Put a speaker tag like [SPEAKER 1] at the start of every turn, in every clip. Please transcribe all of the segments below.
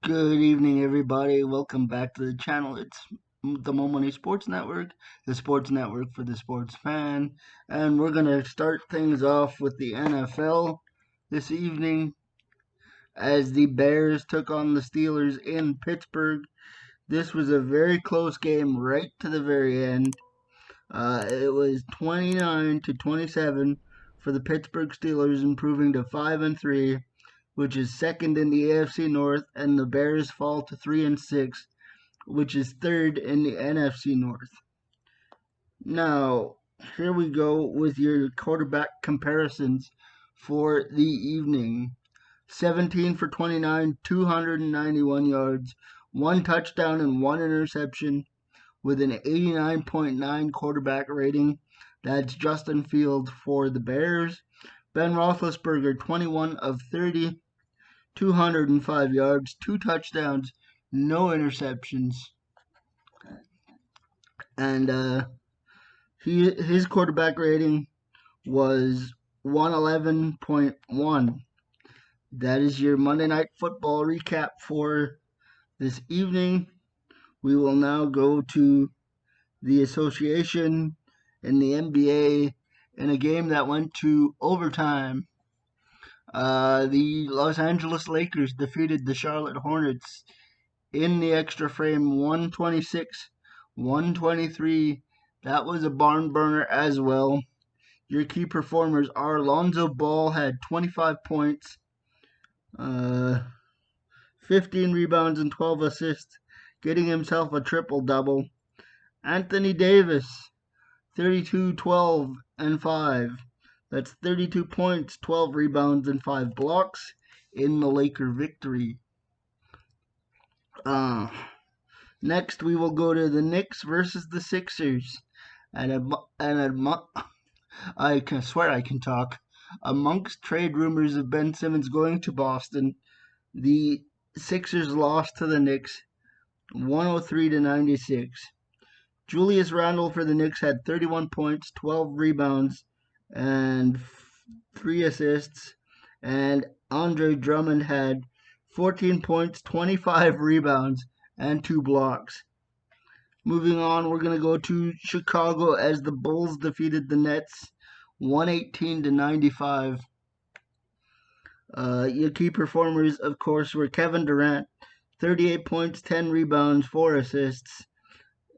[SPEAKER 1] Good evening, everybody. Welcome back to the channel. It's the Moe Money Sports Network, the sports network for the sports fan. And we're going to start things off with the NFL this evening as the Bears took on the Steelers in Pittsburgh. This was a very close game right to the very end. It was 29 to 27 for the Pittsburgh Steelers, improving to 5-3, which is second in the AFC North, and the Bears fall to 3-6, which is third in the NFC North. Now, here we go with your quarterback comparisons for the evening. 17 for 29, 291 yards, one touchdown and one interception with an 89.9 quarterback rating. That's Justin Fields for the Bears. Ben Roethlisberger, 21 of 30, 205 yards, two touchdowns, no interceptions. And his quarterback rating was 111.1. That is your Monday Night Football recap for this evening. We will now go to the association and the NBA in a game that went to overtime. The Los Angeles Lakers defeated the Charlotte Hornets in the extra frame 126-123. That was a barn burner as well. Your key performers are Lonzo Ball had 25 points, 15 rebounds and 12 assists, getting himself a triple-double. Anthony Davis, 32, 12, and 5. That's 32 points, 12 rebounds, and 5 blocks in the Laker victory. Next, we will go to the Knicks versus the Sixers. I can swear I can talk. Amongst trade rumors of Ben Simmons going to Boston, the Sixers lost to the Knicks 103-96. Julius Randle for the Knicks had 31 points, 12 rebounds, and 3 assists. And Andre Drummond had 14 points, 25 rebounds, and 2 blocks. Moving on, we're going to go to Chicago as the Bulls defeated the Nets 118-95. Your key performers, of course, were Kevin Durant, 38 points, 10 rebounds, 4 assists.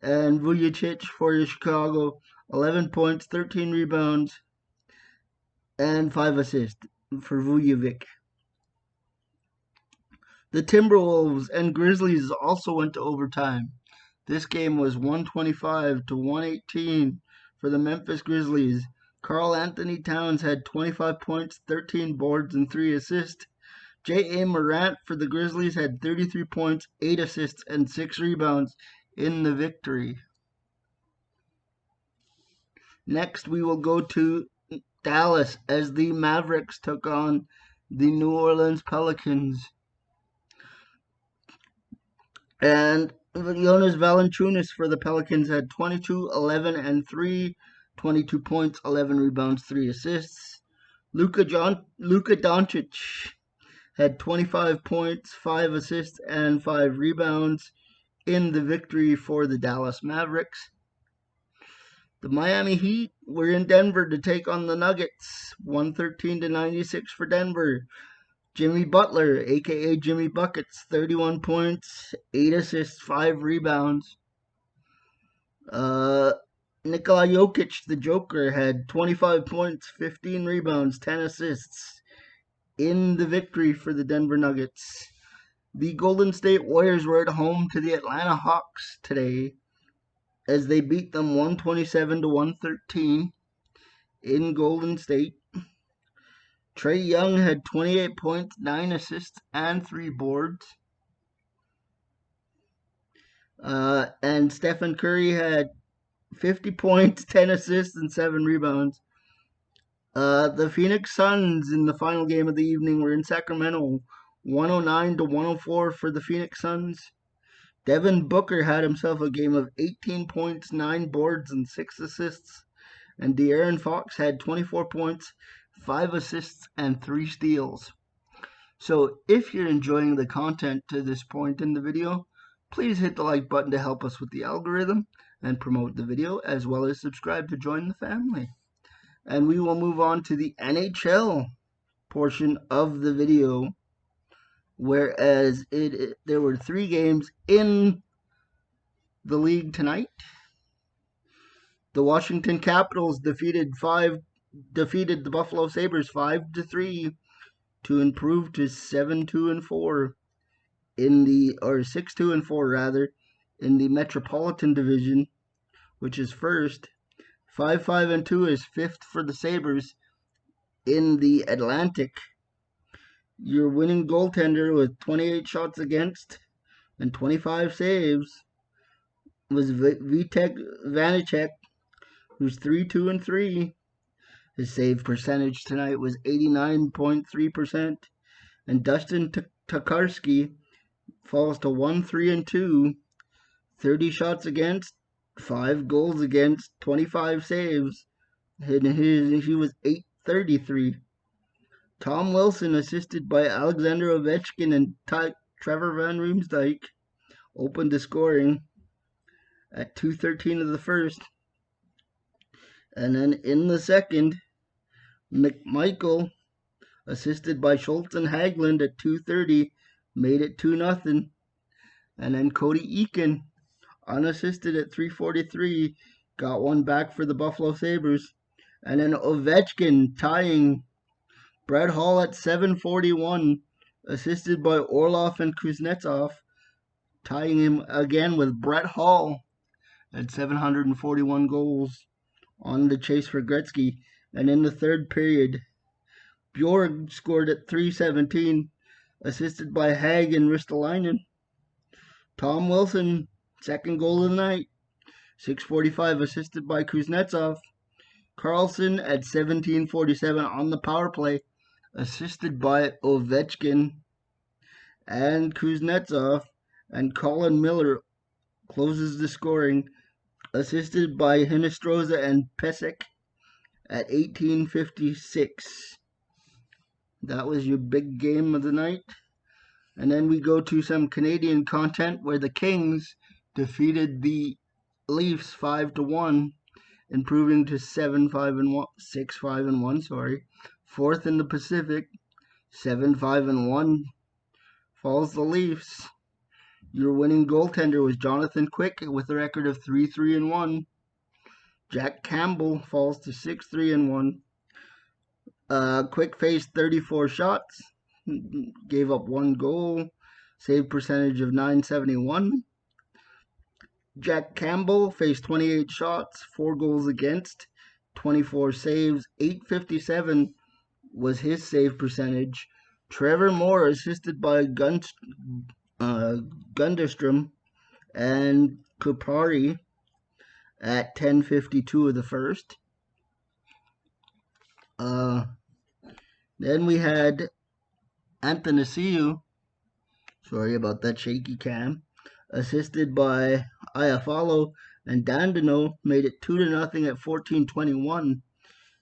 [SPEAKER 1] And Vujacic for Chicago, 11 points, 13 rebounds, and 5 assists for Vujovic. The Timberwolves and Grizzlies also went to overtime. This game was 125-118 for the Memphis Grizzlies. Karl Anthony Towns had 25 points, 13 boards, and 3 assists. J.A. Morant for the Grizzlies had 33 points, 8 assists, and 6 rebounds in the victory. Next, we will go to Dallas as the Mavericks took on the New Orleans Pelicans. And Jonas Valanciunas for the Pelicans had 22, 11, and 3, 22 points, 11 rebounds, 3 assists. Luka Doncic had 25 points, 5 assists, and 5 rebounds in the victory for the Dallas Mavericks. The Miami Heat were in Denver to take on the Nuggets, 113-96 for Denver. Jimmy Butler, a.k.a. Jimmy Buckets, 31 points, 8 assists, 5 rebounds. Nikola Jokic, the Joker, had 25 points, 15 rebounds, 10 assists in the victory for the Denver Nuggets. The Golden State Warriors were at home to the Atlanta Hawks today as they beat them 127-113 in Golden State. Trae Young had 28 points, 9 assists, and 3 boards. And Stephen Curry had 50 points, 10 assists, and 7 rebounds. The Phoenix Suns in the final game of the evening were in Sacramento, 109-104 for the Phoenix Suns. Devin Booker had himself a game of 18 points, 9 boards, and 6 assists. And De'Aaron Fox had 24 points, 5 assists, and 3 steals. So if you're enjoying the content to this point in the video, please hit the like button to help us with the algorithm and promote the video, as well as subscribe to join the family. And we will move on to the NHL portion of the video, whereas there were 3 games in the league tonight. The Washington Capitals defeated the Buffalo Sabres 5-3 to improve to 7-2-4 in the, or 6-2-4 rather, in the Metropolitan Division, which is first. 5-5-2 is fifth for the Sabres in the Atlantic. Your winning goaltender with 28 shots against and 25 saves was Vitek Vanacek, who's 3-2-3. His save percentage tonight was 89.3%, and Dustin Tokarski falls to 1-3-2, 30 shots against, 5 goals against, 25 saves. He was 833. Tom Wilson, assisted by Alexander Ovechkin and Trevor Van Riemsdyk, opened the scoring at 2:13 of the first. And then in the second, McMichael, assisted by Schultz and Hagelin at 2:30, made it 2-0. And then Cody Eakin, unassisted at 3:43, got one back for the Buffalo Sabres. And then Ovechkin tying Brett Hall at 7:41, assisted by Orlov and Kuznetsov, tying him again with Brett Hall at 741 goals on the chase for Gretzky. And in the third period, Bjorg scored at 3:17, assisted by Hag and Ristolainen. Tom Wilson, second goal of the night, 6:45, assisted by Kuznetsov. Carlson at 17:47 on the power play, assisted by Ovechkin and Kuznetsov, and Colin Miller closes the scoring, assisted by Hinostroza and Pesek at 18:56. That was your big game of the night. And then we go to some Canadian content where the Kings defeated the Leafs 5-1, improving to 6-5-1. Fourth in the Pacific, 7-5-1 falls the Leafs. Your winning goaltender was Jonathan Quick with a record of 3-3-1. Jack Campbell falls to 6-3-1. Quick faced 34 shots, gave up 1 goal, save percentage of .971. Jack Campbell faced 28 shots, 4 goals against, 24 saves, .857 was his save percentage. Trevor Moore, assisted by Gunderstrom and Kupari at 10:52 of the first. Then we had Athanasiou, sorry about that shaky cam, assisted by Iafallo, and Dandino made it 2-0 at 14:21.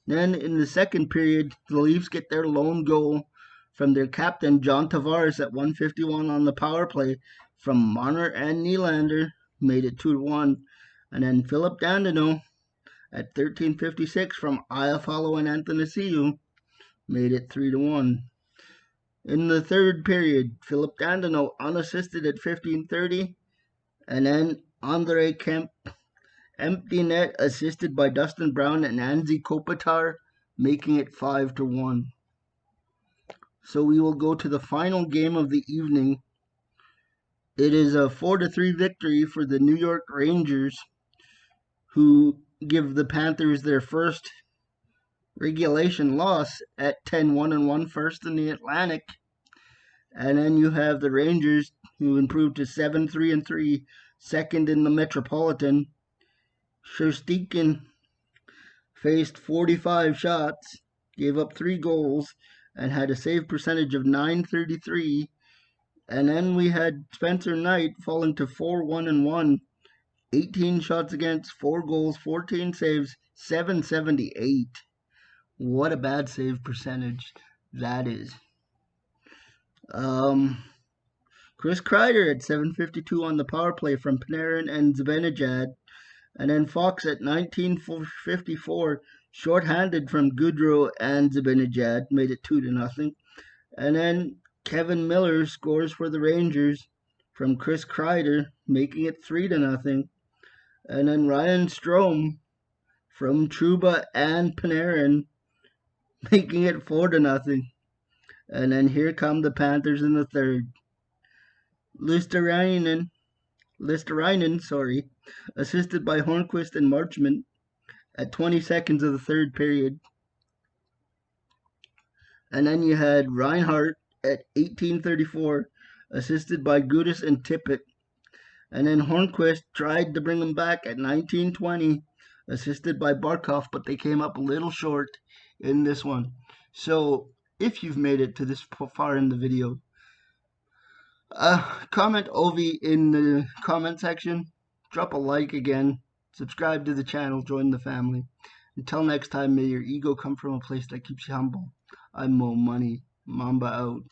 [SPEAKER 1] Then in the second period, the Leafs get their lone goal from their captain, John Tavares, at 1:51 on the power play from Marner and Nylander, made it 2-1. And then Philip Dandino at 13:56 from Iafallo and Athanasiou made it 3-1. In the third period, Philip Dandino unassisted at 15:30, and then Andre Kemp, empty net, assisted by Dustin Brown and Anze Kopitar, making it 5-1. So we will go to the final game of the evening. It is a 4-3 victory for the New York Rangers, who give the Panthers their first regulation loss at 10-1-1, first in the Atlantic. And then you have the Rangers, who improved to 7-3-3, second in the Metropolitan. Shesterkin faced 45 shots, gave up 3 goals, and had a save percentage of .933. And then we had Spencer Knight falling to 4-1-1, 18 shots against, 4 goals, 14 saves, .778. What a bad save percentage that is. Um, Chris Kreider at 7:52 on the power play from Panarin and Zibanejad. And then Fox at 19:54, shorthanded from Goodrow and Zibanejad, made it 2-0. And then Kevin Miller scores for the Rangers from Chris Kreider, making it 3-0. And then Ryan Strome from Trouba and Panarin, making it 4-0. And then here come the Panthers in the third. Listerainen, assisted by Hornquist and Marchment at 20 seconds of the third period. And then you had Reinhardt at 18:34, assisted by Gudis and Tippett. And then Hornquist tried to bring them back at 19:20, assisted by Barkov, but they came up a little short in this one. So if you've made it to this far in the video, comment Ovi in the comment section, drop a like again, subscribe to the channel, join the family. Until next time, may your ego come from a place that keeps you humble. I'm Moe Money. Mamba out.